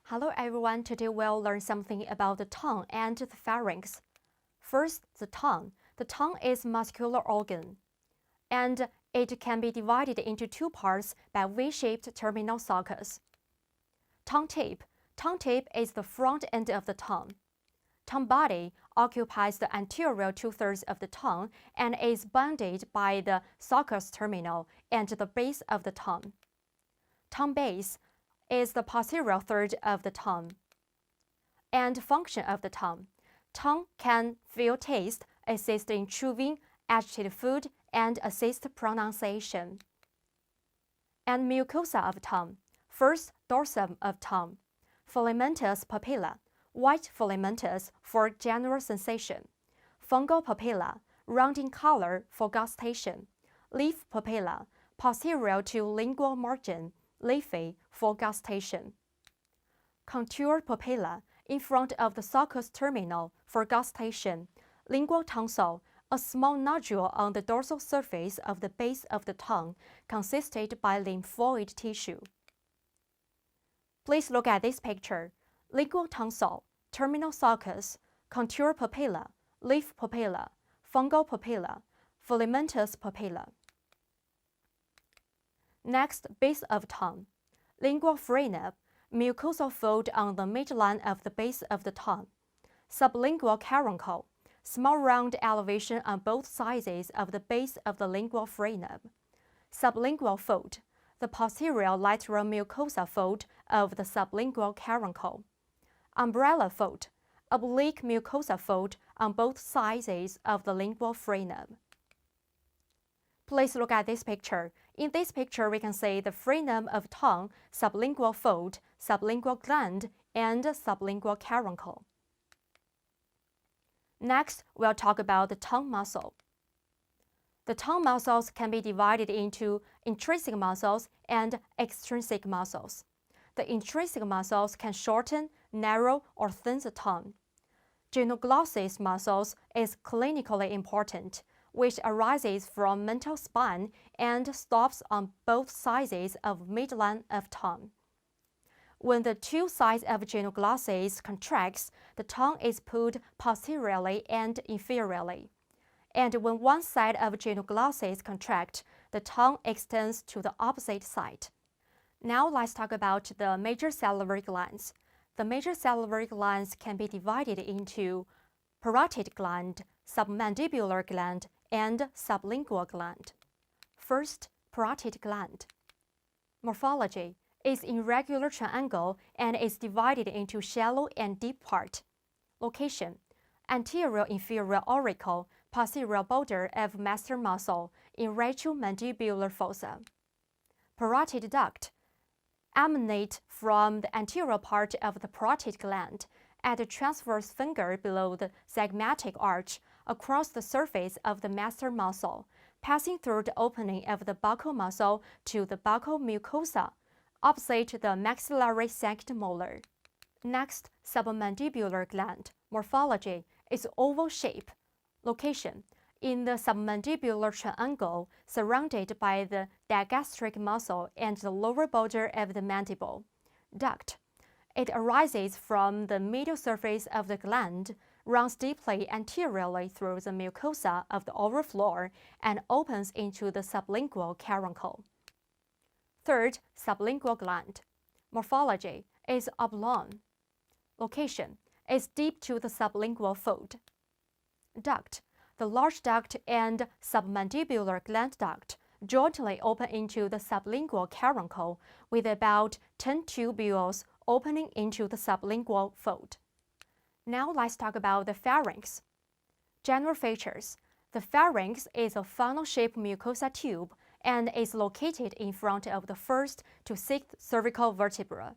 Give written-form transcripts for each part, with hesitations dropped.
Hello everyone, today we'll learn something about the tongue and the pharynx. First, the tongue. The tongue is a muscular organ, and it can be divided into two parts by V-shaped terminal sulcus. Tongue tip. Tongue tip is the front end of the tongue. Tongue body occupies the anterior two-thirds of the tongue and is bounded by the sulcus terminal and the base of the tongue. Tongue base is the posterior third of the tongue. And function of the tongue. Tongue can feel taste, assist in chewing, agitate food, and assist pronunciation. And mucosa of tongue. First, dorsum of tongue. Filamentous papilla, white filamentous for general sensation. Fungal papilla, round in color for gustation. Leaf papilla, posterior to lingual margin, leafy for gustation. Contour papilla, in front of the sulcus terminal for gustation. Lingual tonsil, a small nodule on the dorsal surface of the base of the tongue, consisted by lymphoid tissue. Please look at this picture. Lingual tonsil, terminal sulcus, contour papilla, leaf papilla, fungal papilla, filamentous papilla. Next, base of tongue. Lingual frenum, mucosal fold on the midline of the base of the tongue. Sublingual caruncle, small round elevation on both sides of the base of the lingual frenum. Sublingual fold, the posterior lateral mucosa fold of the sublingual caruncle. Umbrella fold, oblique mucosa fold on both sides of the lingual frenum. Please look at this picture. In this picture, we can see the frenum of tongue, sublingual fold, sublingual gland, and sublingual caruncle. Next, we'll talk about the tongue muscle. The tongue muscles can be divided into intrinsic muscles and extrinsic muscles. The intrinsic muscles can shorten, narrow, or thin the tongue. Genioglossus muscles is clinically important, which arises from mental spine and stops on both sides of midline of tongue. When the two sides of genioglossus contracts, the tongue is pulled posteriorly and inferiorly. And when one side of genioglossus contracts, the tongue extends to the opposite side. Now let's talk about the major salivary glands. The major salivary glands can be divided into parotid gland, submandibular gland, and sublingual gland. First, parotid gland. Morphology is irregular triangle and is divided into shallow and deep part. Location: anterior inferior auricle, posterior border of master muscle in retromandibular fossa. Parotid duct emanate from the anterior part of the parotid gland at the transverse finger below the zygomatic arch across the surface of the master muscle, passing through the opening of the buccal muscle to the buccal mucosa, opposite the maxillary second molar. Next, submandibular gland. Morphology is oval shape. Location: in the submandibular triangle, surrounded by the digastric muscle and the lower border of the mandible. Duct. It arises from the medial surface of the gland, runs deeply anteriorly through the mucosa of the oral floor, and opens into the sublingual caruncle. Third, sublingual gland. Morphology is oblong. Location is deep to the sublingual fold. Duct. The large duct and submandibular gland duct jointly open into the sublingual caruncle with about 10 tubules opening into the sublingual fold. Now let's talk about the pharynx. General features. The pharynx is a funnel-shaped mucosa tube and is located in front of the first to sixth cervical vertebra.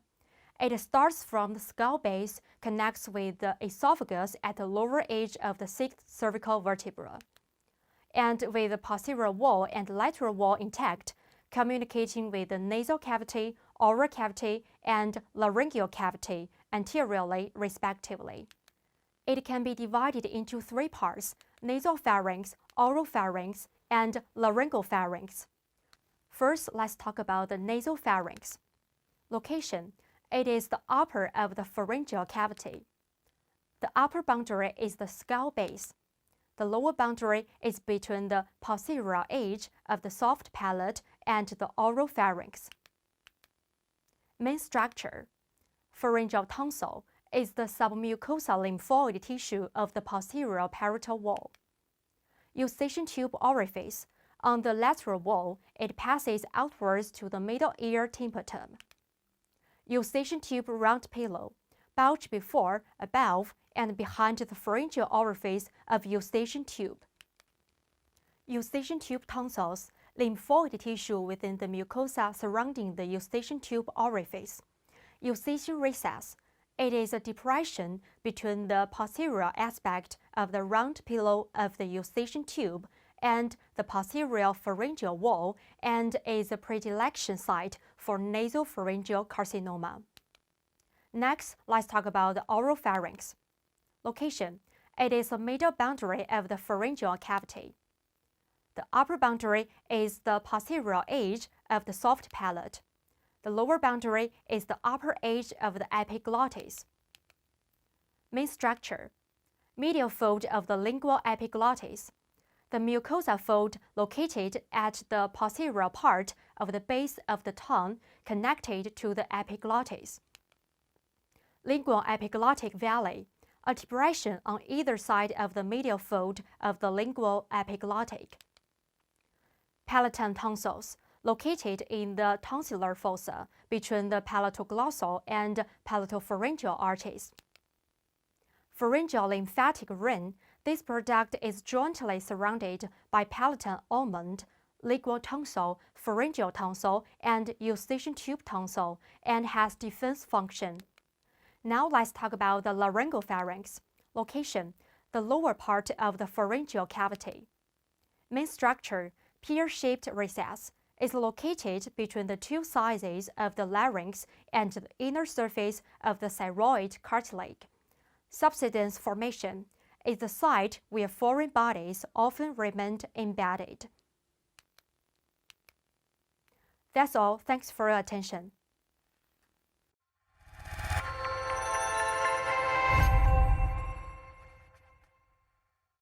It starts from the skull base, connects with the esophagus at the lower edge of the sixth cervical vertebra, and with the posterior wall and lateral wall intact, communicating with the nasal cavity, oral cavity, and laryngeal cavity anteriorly, respectively. It can be divided into three parts: nasopharynx, oropharynx, and laryngopharynx. First, let's talk about the nasopharynx. Location It is the upper of the pharyngeal cavity. The upper boundary is the skull base. The lower boundary is between the posterior edge of the soft palate and the oral pharynx. Main structure. Pharyngeal tonsil is the submucosal lymphoid tissue of the posterior parietal wall. Eustachian tube orifice. On the lateral wall, it passes outwards to the middle ear tympanum. Eustachian tube round pillow. Bulge before, above, and behind the pharyngeal orifice of eustachian tube. Eustachian tube tonsils, lymphoid tissue within the mucosa surrounding the eustachian tube orifice. Eustachian recess. It is a depression between the posterior aspect of the round pillow of the eustachian tube and the posterior pharyngeal wall and is a predilection site for nasopharyngeal carcinoma. Next, let's talk about the oral pharynx. Location. It is the middle boundary of the pharyngeal cavity. The upper boundary is the posterior edge of the soft palate. The lower boundary is the upper edge of the epiglottis. Main structure. Medial fold of the lingual epiglottis. The mucosa fold located at the posterior part of the base of the tongue connected to the epiglottis. Lingual epiglottic valley, a depression on either side of the medial fold of the lingual epiglottic. Palatine tonsils, located in the tonsillar fossa between the palatoglossal and palatopharyngeal arches. Pharyngeal lymphatic ring. This product is jointly surrounded by palatine almond, lingual tonsil, pharyngeal tonsil, and eustachian tube tonsil, and has defense function. Now let's talk about the laryngopharynx. Location. The lower part of the pharyngeal cavity. Main structure. Pear-shaped recess. Is located between the two sides of the larynx and the inner surface of the thyroid cartilage. Subsidence formation is the site where foreign bodies often remain embedded. That's all. Thanks for your attention.